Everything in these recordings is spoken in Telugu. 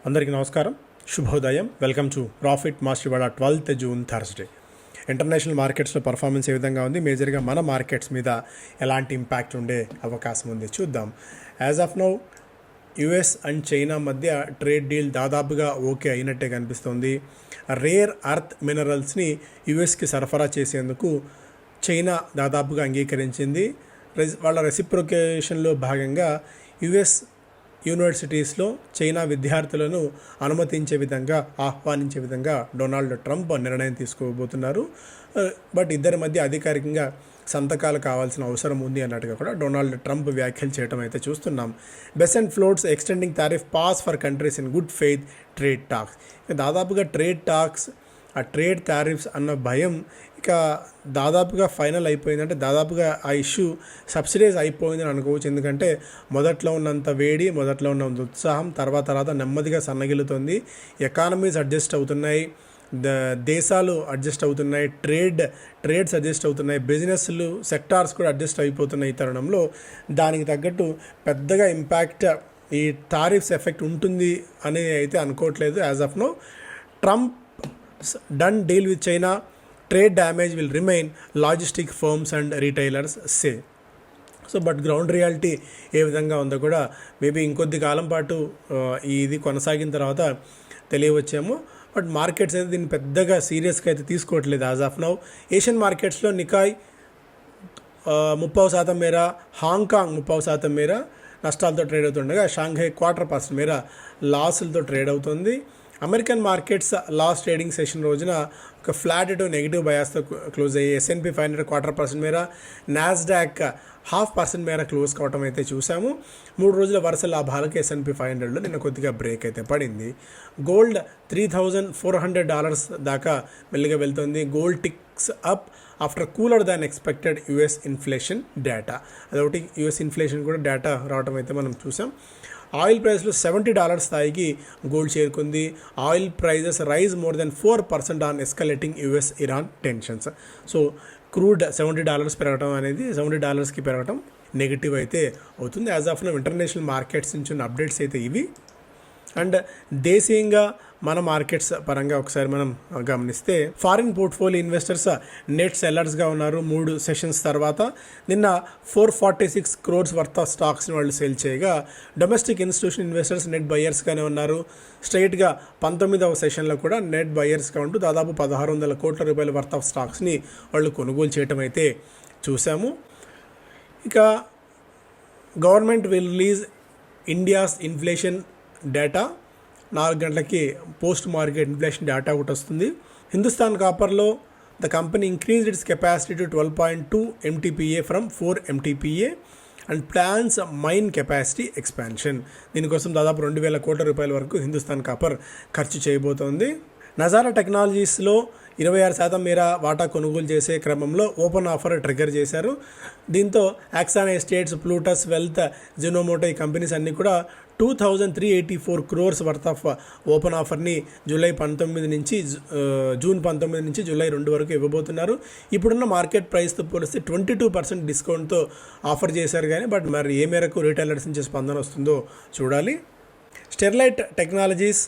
అందరికీ నమస్కారం, శుభోదయం. వెల్కమ్ టు ప్రాఫిట్ మాస్టర్ ఇవాళ 12th జూన్ థర్స్డే. ఇంటర్నేషనల్ మార్కెట్స్లో పర్ఫార్మెన్స్ ఏ విధంగా ఉంది, మేజర్గా మన మార్కెట్స్ మీద ఎలాంటి ఇంపాక్ట్ ఉండే అవకాశం ఉంది చూద్దాం. As of now US and China మధ్య ట్రేడ్ డీల్ దాదాపుగా ఓకే అయినట్టే కనిపిస్తుంది. రేర్ అర్త్ మినరల్స్ని యుఎస్కి సరఫరా చేసేందుకు చైనా దాదాపుగా అంగీకరించింది. వాళ్ళ రెసిప్రొకేషన్లో భాగంగా యుఎస్ యూనివర్సిటీస్లో చైనా విద్యార్థులను అనుమతించే విధంగా, ఆహ్వానించే విధంగా డొనాల్డ్ ట్రంప్ నిర్ణయం తీసుకోబోతున్నారు. బట్ ఇద్దరి మధ్య అధికారికంగా సంతకాలు కావాల్సిన అవసరం ఉంది అన్నట్టుగా కూడా డొనాల్డ్ ట్రంప్ వ్యాఖ్యలు చేయడం అయితే చూస్తున్నాం. Besant floats extending tariff pass for countries in good faith trade talks. దాదాపుగా ట్రేడ్ టాక్స్, ఆ ట్రేడ్ టారిఫ్స్ అన్న భయం ఇక దాదాపుగా ఫైనల్ అయిపోయింది. అంటే దాదాపుగా ఆ ఇష్యూ సబ్సిడైజ్ అయిపోయిందని అనుకోవచ్చు. ఎందుకంటే మొదట్లో ఉన్నంత వేడి, మొదట్లో ఉన్నంత ఉత్సాహం తర్వాత నెమ్మదిగా సన్నగిలుతుంది. ఎకానమీస్ అడ్జస్ట్ అవుతున్నాయి, దేశాలు అడ్జస్ట్ అవుతున్నాయి, ట్రేడ్స్ అడ్జస్ట్ అవుతున్నాయి, బిజినెస్లు సెక్టార్స్ కూడా అడ్జస్ట్ అయిపోతున్నాయి. ఈ తరుణంలో దానికి తగ్గట్టు పెద్దగా ఇంపాక్ట్ ఈ టారిఫ్స్ ఎఫెక్ట్ ఉంటుంది అని అయితే అనుకోవట్లేదు. As of now Trump done deal with China, trade damage will remain, logistic firms and retailers say. So but ground reality ఏ విధంగా ఉందో కూడా మేబీ ఇంకొద్ది కాలం పాటు ఇది కొనసాగిన తర్వాత తెలియవచ్చేమో. బట్ మార్కెట్స్ అయితే దీన్ని పెద్దగా సీరియస్గా అయితే తీసుకోవట్లేదు యాజ్ ఆఫ్ నౌ. ఏషియన్ మార్కెట్స్లో నికాయ్ 30% మేర, హాంకాంగ్ 30% మేర నష్టాలతో ట్రేడ్ అవుతుండగా షాంఘై 1/4% మేర లాసులతో ట్రేడ్ అవుతుంది. American markets last trading session రోజున ఒక ఫ్లాట్ టు నెగిటివ్ బయాస్తో క్లోజ్ అయ్యి S&P 500 1/4% మేర, నాస్డాక్ 0.5% మేర క్లోజ్ కావటం అయితే చూసాము. 3 రోజుల వరుస లాభాలకు S&P 500లో నిన్న కొద్దిగా బ్రేక్ అయితే పడింది. గోల్డ్ $3,400 దాకా మెల్లిగా వెళ్తుంది. Gold ticks up after cooler than expected US inflation data. అదొకటి, యుఎస్ ఇన్ఫ్లేషన్ కూడా డేటా రావడం అయితే మనం చూసాం. ఆయిల్ ప్రైస్లో $70 స్థాయికి గోల్డ్ చేరుకుంది. Oil prices rise more than 4% on escalating US Iran tensions. So crude $70 పెరగడం అనేది, $70కి పెరగడం నెగిటివ్ అయితే అవుతుంది. As of now international markets నుంచి ఉన్న అప్డేట్స్ అయితే ఇవి. అండ్ దేశీయంగా మన మార్కెట్స్ పరంగా ఒకసారి మనం గమనిస్తే ఫారిన్ పోర్ట్ఫోలియో ఇన్వెస్టర్స్ నెట్ సెల్లర్స్గా ఉన్నారు. 3 సెషన్స్ తర్వాత నిన్న 446 crores వర్త్ ఆఫ్ స్టాక్స్ని వాళ్ళు సేల్ చేయగా, డొమెస్టిక్ ఇన్స్టిట్యూషన్ ఇన్వెస్టర్స్ నెట్ బయర్స్గానే ఉన్నారు. స్ట్రైట్గా 19వ సెషన్లో కూడా నెట్ బయర్స్గా ఉంటూ దాదాపు 1,600 కోట్ల రూపాయల వర్త్ ఆఫ్ స్టాక్స్ని వాళ్ళు కొనుగోలు చేయటం అయితే చూసాము. ఇక government will release India's inflation data 4 గంటలకి పోస్ట్ మార్కెట్ ఇన్ఫ్లేషన్ డేటా ఒకటి వస్తుంది. హిందుస్థాన్ కాపర్లో the company increased its capacity to 12.2 MTPA from 4 MTPA and plans mine capacity expansion. దీనికోసం దాదాపు 2,000 కోట్ల రూపాయల వరకు హిందుస్థాన్ కాపర్ ఖర్చు చేయబోతోంది. నజారా టెక్నాలజీస్లో 26% మేర వాటా కొనుగోలు చేసే క్రమంలో ఓపెన్ ఆఫర్ ట్రిగ్గర్ చేశారు. దీంతో యాక్సానా ఎస్టేట్స్, ప్లూటస్ వెల్త్, జినోమోటో ఈ కంపెనీస్ అన్నీ కూడా 2,384 crores వర్త్ ఆఫ్ ఓపెన్ ఆఫర్ని జూన్ 19 నుంచి జూలై 2 వరకు ఇవ్వబోతున్నారు. ఇప్పుడున్న మార్కెట్ ప్రైస్తో పోలిస్తే 22% డిస్కౌంట్తో ఆఫర్ చేశారు. కానీ బట్ మరి ఏ మేరకు రీటైలర్స్ నుంచి స్పందన వస్తుందో చూడాలి. Sterlite Technologies,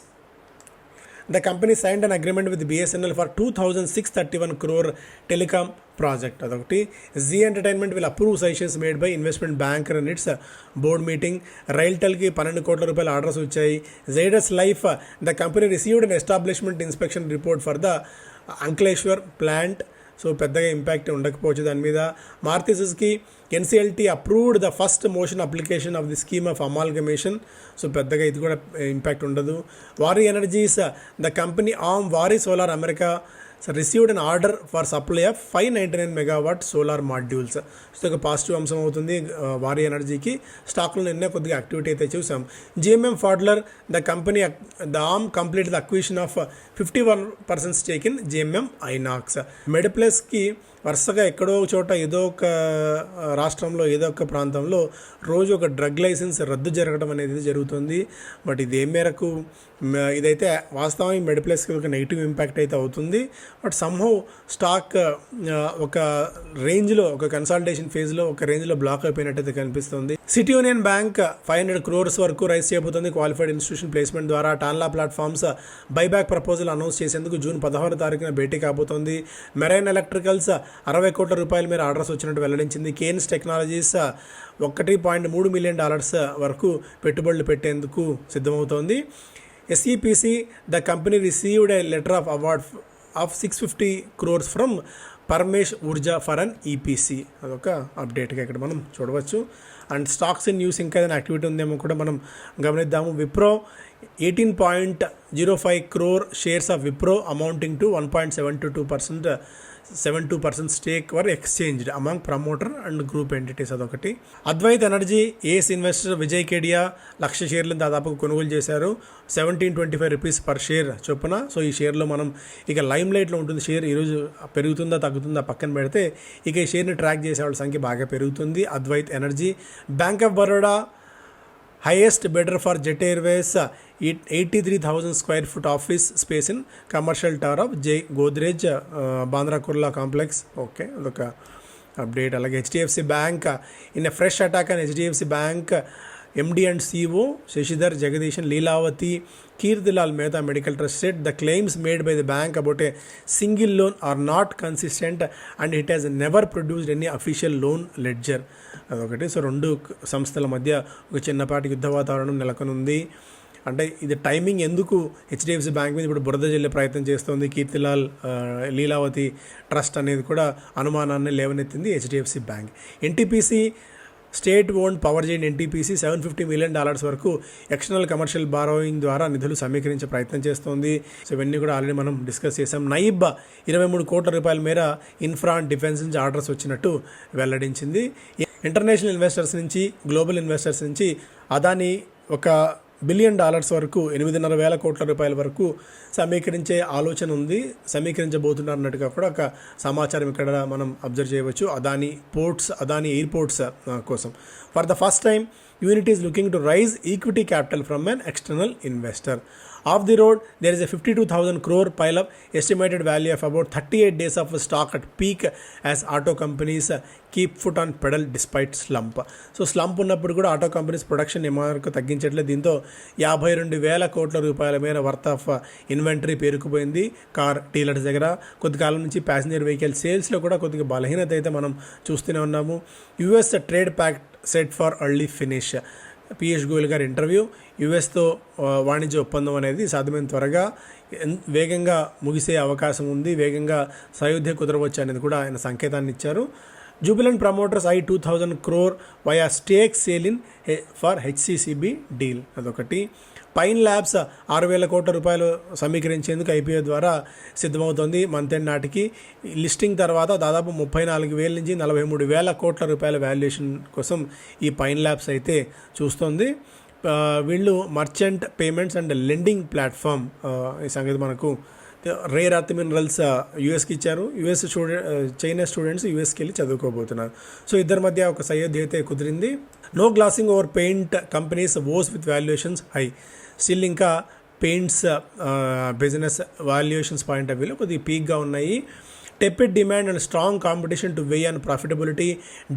the company signed an agreement with BSNL for 2,631 crore telecom project. అదొకటి. Zee entertainment will approve suggestions made by investment banker in its board meeting. రైల్టెల్కి 12 కోట్ల రూపాయల ఆర్డర్స్ వచ్చాయి. Zydus life, the company received an establishment inspection report for the Ankleshwar plant. So పెద్దగా ఇంపాక్ట్ ఉండకపోవచ్చు దాని మీద. Maruti Suzuki NCLT approved the first motion application of the scheme of amalgamation. So పెద్దగా ఇది కూడా ఇంపాక్ట్ ఉండదు. Waaree energies, the company arm Waaree solar America received an order for supply of 599 megawatt solar modules. So ఒక పాజిటివ్ అంశం అవుతుంది వారీ ఎనర్జీకి. స్టాక్లో నిన్నే కొద్దిగా యాక్టివిటీ అయితే చూసాం. GMM Pfaudler, the company arm complete the acquisition of 51% stake in GMM Inox. మెడిప్లస్కి వరుసగా ఎక్కడో చోట ఏదో ఒక రాష్ట్రంలో, ఏదో ఒక ప్రాంతంలో రోజు ఒక డ్రగ్ లైసెన్స్ రద్దు జరగడం అనేది జరుగుతుంది. బట్ ఇది ఏ మేరకు, ఇదైతే వాస్తవానికి మెడిప్లస్కి ఒక నెగిటివ్ ఇంపాక్ట్ అయితే అవుతుంది. బట్ సమ్హౌ స్టాక్ ఒక రేంజ్లో, ఒక కన్సాలిడేషన్ ఫేజ్లో ఒక రేంజ్లో బ్లాక్ అయిపోయినట్టయితే కనిపిస్తుంది. సిటీ యూనియన్ బ్యాంక్ 500 crores వరకు రైజ్ చేయబోతుంది క్వాలిఫైడ్ ఇన్స్టిట్యూషన్ ప్లేస్మెంట్ ద్వారా. టాన్లా ప్లాట్ఫామ్స్ బైబ్యాక్ ప్రపోజల్ అనౌన్స్ చేసేందుకు జూన్ 16వ తారీఖున భేటీ కాబోతోంది. మెరైన్ ఎలక్ట్రికల్స్ 60 కోట్ల రూపాయల మేర ఆర్డర్స్ వచ్చినట్టు వెల్లడించింది. కేన్స్ టెక్నాలజీస్ $1.3 million వరకు పెట్టుబడులు పెట్టేందుకు సిద్ధమవుతోంది. SEPC, the company received a letter of award of 650 crores from Paramesh Urja for an EPC. అదొక అప్డేట్గా ఇక్కడ మనం చూడవచ్చు. అండ్ స్టాక్స్ ఇన్ న్యూస్ ఇంకా ఏదైనా యాక్టివిటీ ఉందేమో కూడా మనం గమనిద్దాము. Wipro 18.05 crore shares of Wipro amounting to 1.72% stake were exchanged among promoter and group entities. అదొకటి. Advait energy ace investor Vijay Kedia 1,00,000 షేర్లను దాదాపుగా కొనుగోలు చేశారు. 1725 రూపీస్ పర్ షేర్ చొప్పున. సో ఈ షేర్లో మనం ఇక లైమ్ లైట్లో ఉంటుంది. షేర్ ఈరోజు పెరుగుతుందా తగ్గుతుందా పక్కన పెడితే ఇక ఈ షేర్ని ట్రాక్ చేసే వాళ్ళ సంఖ్య బాగా పెరుగుతుంది. Advait energy. Bank of Baroda highest bidder for Jet Airways 83,000 square foot office space in commercial tower of Godrej Bandra Kurla complex. Okay, look update. Like HDFC Bank in a fresh attack on HDFC Bank MD and CEO Shashidhar Jagadishan Leelavati Kirtilal Mehta Medical Trust said the claims made by the bank about a single loan are not consistent and it has never produced any official loan ledger. అదొకటి. సో రెండు సంస్థల మధ్య ఒక చిన్నపాటి యుద్ధ వాతావరణం నెలకొనుంది. అంటే ఇది టైమింగ్ ఎందుకు HDFC బ్యాంక్ మీద ఇప్పుడు బురద జల్లే ప్రయత్నం చేస్తోంది కీర్తిలాల్ లీలావతి ట్రస్ట్ అనేది కూడా అనుమానాన్ని లేవనెత్తింది HDFC bank. NTPC state owned power Jain NTPC $750 million వరకు ఎక్స్టర్నల్ కమర్షియల్ బారోయింగ్ ద్వారా నిధులు సమీకరించే ప్రయత్నం చేస్తోంది. సో ఇవన్నీ కూడా ఆల్రెడీ మనం డిస్కస్ చేసాం. నైబ్ 23 కోట్ల రూపాయల మేర ఇన్ఫ్రా అండ్ డిఫెన్స్ నుంచి ఆర్డర్స్ వచ్చినట్టు వెల్లడించింది. ఇంటర్నేషనల్ ఇన్వెస్టర్స్ నుంచి, గ్లోబల్ ఇన్వెస్టర్స్ నుంచి అదాని $1 billion వరకు 8,500 కోట్ల రూపాయల వరకు సమీకరించే ఆలోచన ఉంది, సమీకరించబోతున్నారు అన్నట్టుగా కూడా ఒక సమాచారం ఇక్కడ మనం అబ్జర్వ్ చేయవచ్చు. అదాని పోర్ట్స్, అదాని ఎయిర్పోర్ట్స్ కోసం for the first time unit is looking to raise equity capital from an external investor. Off the road, there is a 52,000 crore pile-up, estimated value of about 38 days of stock at peak as auto companies keep foot on pedal despite slump. So slump ఉన్నప్పుడు కూడా ఆటో కంపెనీస్ ప్రొడక్షన్ ఏమారకు తగ్గించట్లేదు. దీంతో 52,000 కోట్ల రూపాయల మేర వర్త్ ఆఫ్ ఇన్వెంటరీ పేరుకుపోయింది కార్ డీలర్స్ దగ్గర. కొద్ది కాలం నుంచి ప్యాసింజర్ వెహికల్ సేల్స్లో కూడా కొద్దిగా బలహీనత అయితే మనం చూస్తూనే ఉన్నాము. US trade pact set for early finish. Piyush Goyal గారి ఇంటర్వ్యూ. యుఎస్తో వాణిజ్య ఒప్పందం అనేది సాధ్యమైన త్వరగా వేగంగా ముగిసే అవకాశం ఉంది, వేగంగా సయోధ్య కుదరవచ్చు అనేది కూడా ఆయన సంకేతాన్ని ఇచ్చారు. Jubilant promoters 2,000 crore via stake sale in for HCCB deal. అదొకటి. పైన్ ల్యాబ్స్ 6,000 కోట్ల రూపాయలు సమీకరించేందుకు IPO ద్వారా సిద్ధమవుతోంది. మంత్ ఎండ్ నాటికి లిస్టింగ్ తర్వాత దాదాపు 34,000 నుంచి 43,000 కోట్ల రూపాయల వాల్యుయేషన్ కోసం ఈ పైన్ ల్యాబ్స్ అయితే చూస్తోంది. వీళ్ళు merchant payments and lending platform. ఈ సంగతి మనకు రేర్ అర్త్ మినరల్స్ యూఎస్కి ఇచ్చారు. చైనా స్టూడెంట్స్ యూఎస్కి వెళ్ళి చదువుకోబోతున్నారు. సో ఇద్దరి మధ్య ఒక సయోధ్య అయితే కుదిరింది. No glossing over paint companies woes with valuations high. Still ఇంకా paints business valuations point of వ్యూలో కొద్దిగా పీక్గా ఉన్నాయి. Tepid demand and strong competition to weigh and profitability,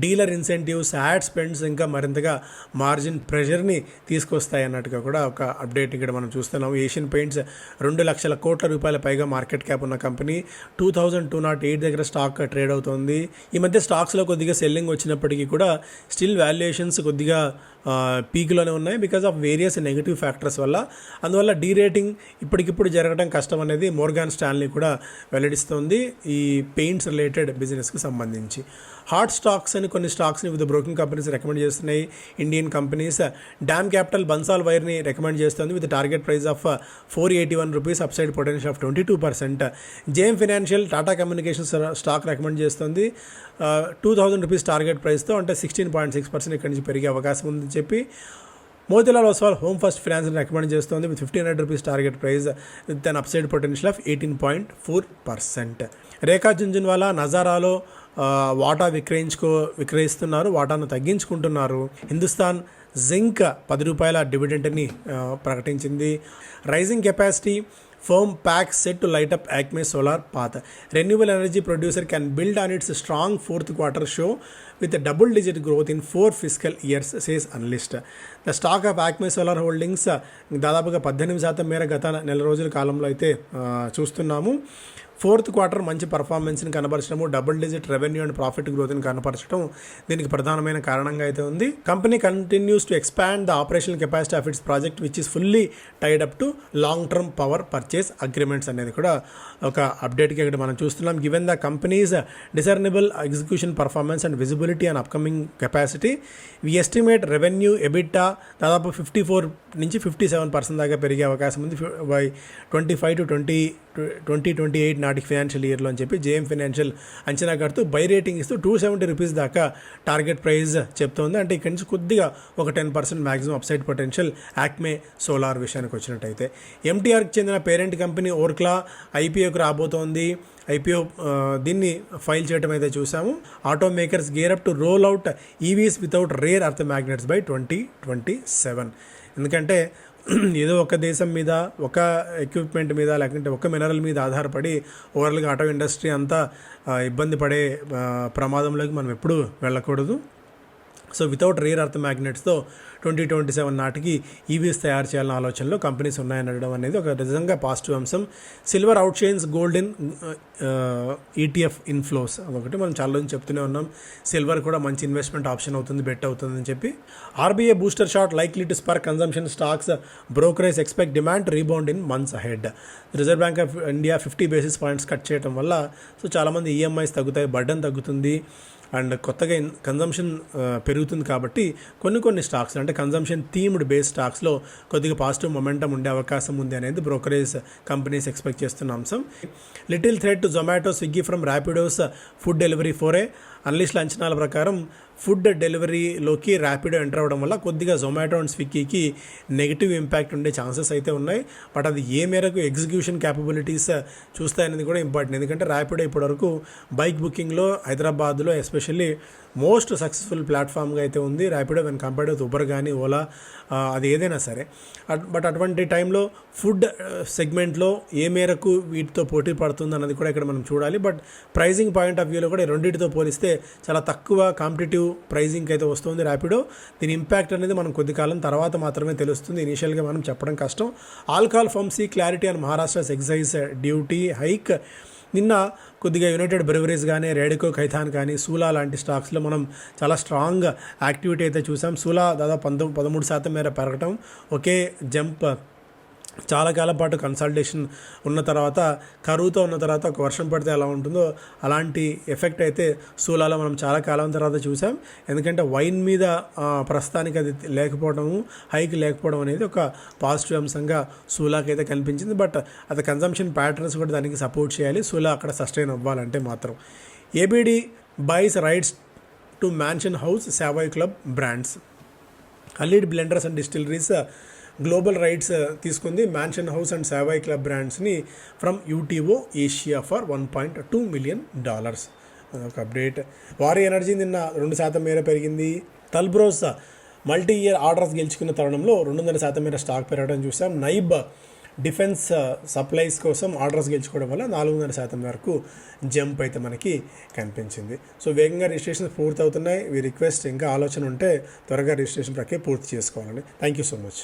dealer incentives, ad spends ఇంకా మరింతగా మార్జిన్ ప్రెషర్ని తీసుకొస్తాయి అన్నట్టుగా కూడా ఒక అప్డేట్ ఇక్కడ మనం చూస్తున్నాం. ఏషియన్ పెయింట్స్ 2,00,000 కోట్ల రూపాయల పైగా మార్కెట్ క్యాప్ ఉన్న కంపెనీ. 2,208 దగ్గర స్టాక్ ట్రేడ్ అవుతోంది. ఈ మధ్య స్టాక్స్లో కొద్దిగా సెల్లింగ్ వచ్చినప్పటికీ కూడా స్టిల్ వాల్యుయేషన్స్ కొద్దిగా పీక్లోనే ఉన్నాయి because of various negative factors వల్ల. అందువల్ల డీరేటింగ్ ఇప్పటికిప్పుడు జరగడం కష్టం అనేది మోర్గాన్ స్టాన్లీ కూడా వెల్లడిస్తోంది ఈ పెయింట్స్ రిలేటెడ్ బిజినెస్కి సంబంధించి. హాట్ స్టాక్స్ అని కొన్ని స్టాక్స్ని వివిధ బ్రోకింగ్ కంపెనీస్ రికమెండ్ చేస్తున్నాయి. Indian companies DAM capital Bansal వైర్ని రికమెండ్ చేస్తుంది with target price of 481 rupees, upside potential of 22%. JM financial Tata communications stock recommend చేస్తుంది 2,000 రూపీస్ టార్గెట్ ప్రైస్తో, అంటే 16.6% ఇక్కడి నుంచి పెరిగే అవకాశం ఉందని చెప్పి. మోతీలాల్ ఒస్వాల్ హోమ్ ఫస్ట్ ఫైనాన్స్ని రికమెండ్ చేస్తుంది with 1,500 rupees target price with an upside potential of 18.4%. Rekha Jhunjhunwala నజారాలో వాటా విక్రయిస్తున్నారు, వాటాను తగ్గించుకుంటున్నారు. హిందుస్థాన్ జింక్ 10 రూపాయల డివిడెండ్ని ప్రకటించింది. Rising capacity Firm packs set to light up Acme solar path. Renewable energy producer can build on its strong fourth quarter show with a double-digit growth in 4 fiscal years, says analyst. The stock of Acme Solar Holdings దాదాపుగా 18% మేర గత నెల రోజుల కాలంలో అయితే చూస్తున్నాము. ఫోర్త్ క్వార్టర్ మంచి పర్ఫార్మెన్స్ని కనపరచడము, double digit revenue and profit గ్రోత్ని కనపరచడం దీనికి ప్రధానమైన కారణంగా అయితే ఉంది. Company continues to expand the operational capacity of its project which is fully tied up to long term power purchase agreements అనేది కూడా ఒక అప్డేట్కి ఇక్కడ మనం చూస్తున్నాం. Given the company's discernible execution performance and visibility and upcoming capacity, we estimate revenue EBITDA దాదాపు 54 నుంచి 57% దాకా పెరిగే అవకాశం ఉంది బై 25 to 2028 నాటికి ఫైనాన్షియల్ ఇయర్లో అని చెప్పి జేఎం ఫైనాన్షియల్ అంచనా కడుతూ బై రేటింగ్ ఇస్తూ ₹270 దాకా టార్గెట్ ప్రైస్ చెప్తోంది. అంటే ఇక్కడి నుంచి కొద్దిగా ఒక 10% మ్యాక్సిమం అప్సైడ్ పొటెన్షియల్ యాక్మే సోలార్ విషయానికి వచ్చినట్టయితే. ఎంటీఆర్కి చెందిన పేరెంట్ కంపెనీ ఓర్క్లా ఐపీఓకి రాబోతోంది. ఐపీఓ దీన్ని ఫైల్ చేయడం అయితే చూసాము. Auto makers gear up to roll out EVs without rare earth magnets by 2027. ఎందుకంటే ఏదో ఒక దేశం మీద, ఒక ఎక్విప్మెంట్ మీద, లేకుంటే ఒక మినరల్ మీద ఆధారపడి ఓవరాల్గా ఆటో ఇండస్ట్రీ అంతా ఇబ్బంది పడే ప్రమాదంలోకి మనం ఎప్పుడూ వెళ్ళకూడదు. సో వితౌట్ రేర్ అర్త్ మ్యాగ్నెట్స్తో 2027 నాటికి ఈవీస్ తయారు చేయాలన్న ఆలోచనలో కంపెనీస్ ఉన్నాయనడం అనేది ఒక నిజంగా పాజిటివ్ అంశం. Silver out shines gold in ETF inflows, అదొకటి మనం చాలా రోజు చెప్తూనే ఉన్నాం. సిల్వర్ కూడా మంచి ఇన్వెస్ట్మెంట్ ఆప్షన్ అవుతుంది, బెట్ అవుతుందని చెప్పి. RBI booster shot likely to spark consumption, stocks brokerage expect demand rebound in months ahead. Reserve bank of India 50 basis points cut చేయడం వల్ల సో చాలామంది ఈఎంఐస్ తగ్గుతాయి, బర్డన్ తగ్గుతుంది అండ్ కొత్తగా కన్జంప్షన్ పెరుగుతుంది. కాబట్టి కొన్ని స్టాక్స్ అంటే కన్జంప్షన్ థీమ్డ్ బేస్ స్టాక్స్లో కొద్దిగా పాజిటివ్ మొమెంటం ఉండే అవకాశం ఉంది అనేది బ్రోకరేజ్ కంపెనీస్ ఎక్స్పెక్ట్ చేస్తున్న అంశం. Little threat to Zomato, Swiggy from Rapido's food delivery foray. అనలిస్టుల అంచనాల ప్రకారం ఫుడ్ డెలివరీలోకి ర్యాపిడో ఎంటర్ అవ్వడం వల్ల కొద్దిగా జొమాటో అండ్ స్విగ్గీకి నెగిటివ్ ఇంపాక్ట్ ఉండే ఛాన్సెస్ అయితే ఉన్నాయి. బట్ అది ఏ మేరకు ఎగ్జిక్యూషన్ క్యాపబిలిటీస్ చూస్తాయనేది కూడా ఇంపార్టెంట్. ఎందుకంటే ర్యాపిడో ఇప్పటివరకు బైక్ బుకింగ్లో హైదరాబాద్లో ఎస్పెషల్లీ మోస్ట్ సక్సెస్ఫుల్ ప్లాట్ఫామ్గా అయితే ఉంది Rapido when compared with Uber కానీ ఓలా, అది ఏదైనా సరే. బట్ అటువంటి టైంలో ఫుడ్ సెగ్మెంట్లో ఏ మేరకు వీటితో పోటీ పడుతుంది అన్నది కూడా ఇక్కడ మనం చూడాలి. బట్ ప్రైజింగ్ పాయింట్ ఆఫ్ వ్యూలో కూడా రెండింటితో పోలిస్తే చాలా తక్కువ కాంపిటేటివ్ ప్రైజింగ్కి అయితే వస్తుంది ర్యాపిడో. దీని ఇంపాక్ట్ అనేది మనం కొద్ది కాలం తర్వాత మాత్రమే తెలుస్తుంది, ఇనీషియల్గా మనం చెప్పడం కష్టం. Alcohol pharmacy clarity and Maharashtra's excise duty hike. నిన్న కొద్దిగా యునైటెడ్ బ్రెవరీస్ కానీ, రేడికో ఖైతాన్ కానీ, సూలా లాంటి స్టాక్స్లో మనం చాలా స్ట్రాంగ్ యాక్టివిటీ అయితే చూసాం. సూలా దాదాపు 13% మేర పెరగటం, ఒకే జంప్ చాలా కాలం పాటు కన్సల్టేషన్ ఉన్న తర్వాత, కరువుతో ఉన్న తర్వాత ఒక వర్షం పడితే ఎలా ఉంటుందో అలాంటి ఎఫెక్ట్ అయితే సూలాలో మనం చాలా కాలం తర్వాత చూసాం. ఎందుకంటే వైన్ మీద ప్రస్తుతానికి అది లేకపోవడము, హైక్ లేకపోవడం అనేది ఒక పాజిటివ్ అంశంగా సూలాకి అయితే కనిపించింది. బట్ అది కన్జంప్షన్ ప్యాటర్న్స్ కూడా దానికి సపోర్ట్ చేయాలి సూలా అక్కడ సస్టైన్ అవ్వాలంటే మాత్రం. ABD buys rights to Mansion House Savoy Club brands. Allied Blenders and Distilleries global rights తీసుకుంది Mansion House and Savoy Club బ్రాండ్స్ని from UTO Asia for $1.2 million. అదొక అప్డేట్. వారి ఎనర్జీ నిన్న 2% మేర పెరిగింది. తల్బ్రోస్ మల్టీ ఇయర్ ఆర్డర్స్ గెలుచుకున్న తరుణంలో 200% మేర స్టాక్ పెరగడం చూసాం. నైబ్ డిఫెన్స్ సప్లైస్ కోసం ఆర్డర్స్ గెలుచుకోవడం వల్ల 400% వరకు జంప్ అయితే మనకి కనిపించింది. సో వేగంగా రిజిస్ట్రేషన్ పూర్తి అవుతున్నాయి. వీ రిక్వెస్ట్ ఇంకా ఆలోచన ఉంటే త్వరగా రిజిస్ట్రేషన్ ప్రక్రియ పూర్తి చేసుకోవాలండి. Thank you so much.